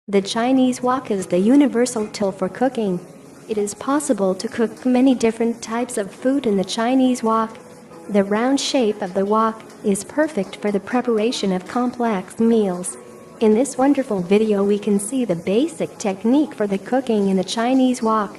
The Chinese wok is the universal tool for cooking. It is possible to cook many different types of food in the Chinese wok. The round shape of the wok is perfect for the preparation of complex meals. In this wonderful video we can see the basic technique for the cooking in the Chinese wok.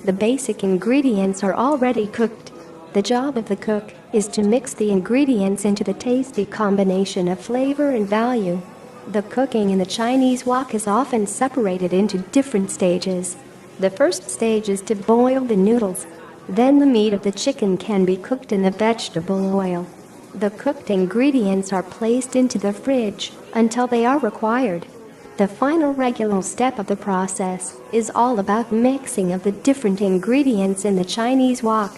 The basic ingredients are already cooked. The job of the cook is to mix the ingredients into the tasty combination of flavor and value. The cooking in the Chinese wok is often separated into different stages. The first stage is to boil the noodles. Then the meat of the chicken can be cooked in the vegetable oil. The cooked ingredients are placed into the fridge until they are required. The final regular step of the process is all about mixing of the different ingredients in the Chinese wok.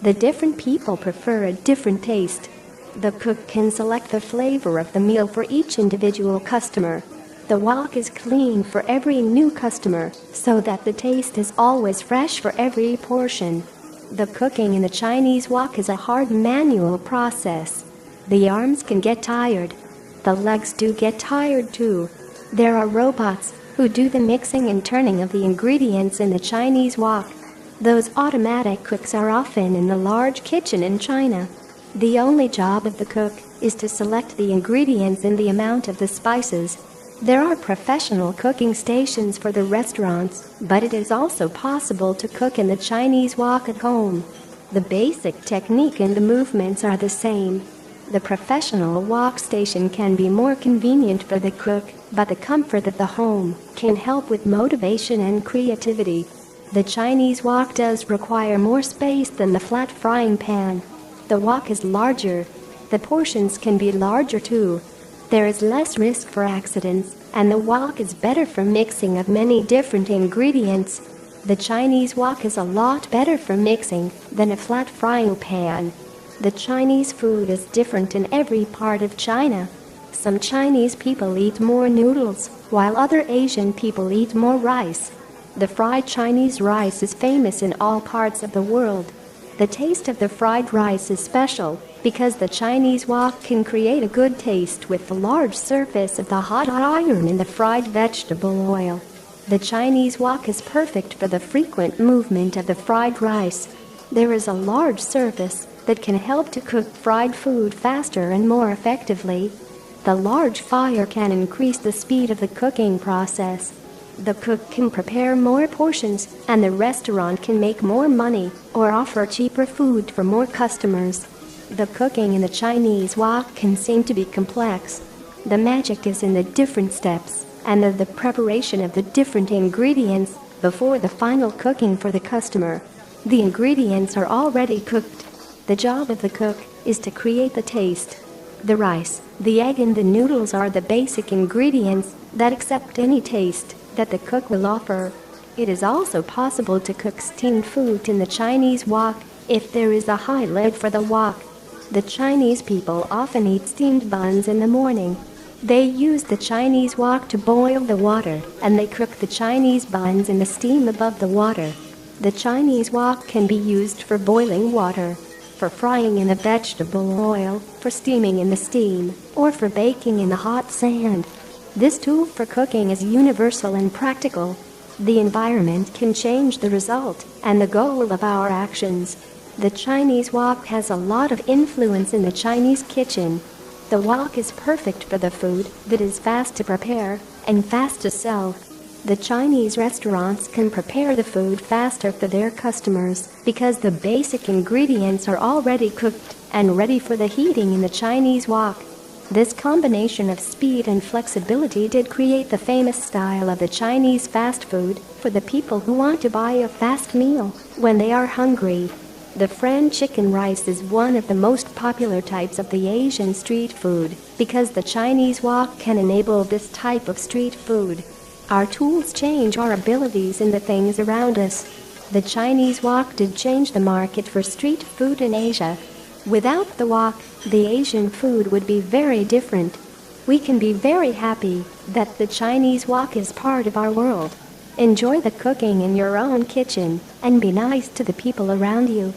The different people prefer a different taste. The cook can select the flavor of the meal for each individual customer. The wok is clean for every new customer, so that the taste is always fresh for every portion. The cooking in the Chinese wok is a hard manual process. The arms can get tired. The legs do get tired too. There are robots who do the mixing and turning of the ingredients in the Chinese wok. Those automatic cooks are often in the large kitchen in China. The only job of the cook is to select the ingredients and the amount of the spices. There are professional cooking stations for the restaurants, but it is also possible to cook in the Chinese wok at home. The basic technique and the movements are the same. The professional wok station can be more convenient for the cook, but the comfort of the home can help with motivation and creativity. The Chinese wok does require more space than the flat frying pan. The wok is larger. The portions can be larger too. There is less risk for accidents, and the wok is better for mixing of many different ingredients. The Chinese wok is a lot better for mixing than a flat frying pan. The Chinese food is different in every part of China. Some Chinese people eat more noodles, while other Asian people eat more rice. The fried Chinese rice is famous in all parts of the world. The taste of the fried rice is special because the Chinese wok can create a good taste with the large surface of the hot iron in the fried vegetable oil. The Chinese wok is perfect for the frequent movement of the fried rice. There is a large surface that can help to cook fried food faster and more effectively. The large fire can increase the speed of the cooking process. The cook can prepare more portions, and the restaurant can make more money or offer cheaper food for more customers. The cooking in the Chinese wok can seem to be complex. The magic is in the different steps and the preparation of the different ingredients before the final cooking for the customer. The ingredients are already cooked. The job of the cook is to create the taste. The rice, the egg and the noodles are the basic ingredients that accept any taste that the cook will offer. It is also possible to cook steamed food in the Chinese wok if there is a high lid for the wok. The Chinese people often eat steamed buns in the morning. They use the Chinese wok to boil the water, and they cook the Chinese buns in the steam above the water. The Chinese wok can be used for boiling water, for frying in the vegetable oil, for steaming in the steam, or for baking in the hot sand. This tool for cooking is universal and practical. The environment can change the result and the goal of our actions. The Chinese wok has a lot of influence in the Chinese kitchen. The wok is perfect for the food that is fast to prepare and fast to sell. The Chinese restaurants can prepare the food faster for their customers because the basic ingredients are already cooked and ready for the heating in the Chinese wok. This combination of speed and flexibility did create the famous style of the Chinese fast food for the people who want to buy a fast meal when they are hungry. The fried chicken rice is one of the most popular types of the Asian street food because the Chinese wok can enable this type of street food. Our tools change our abilities in the things around us. The Chinese wok did change the market for street food in Asia. Without the wok, the Asian food would be very different. We can be very happy that the Chinese wok is part of our world. Enjoy the cooking in your own kitchen and be nice to the people around you.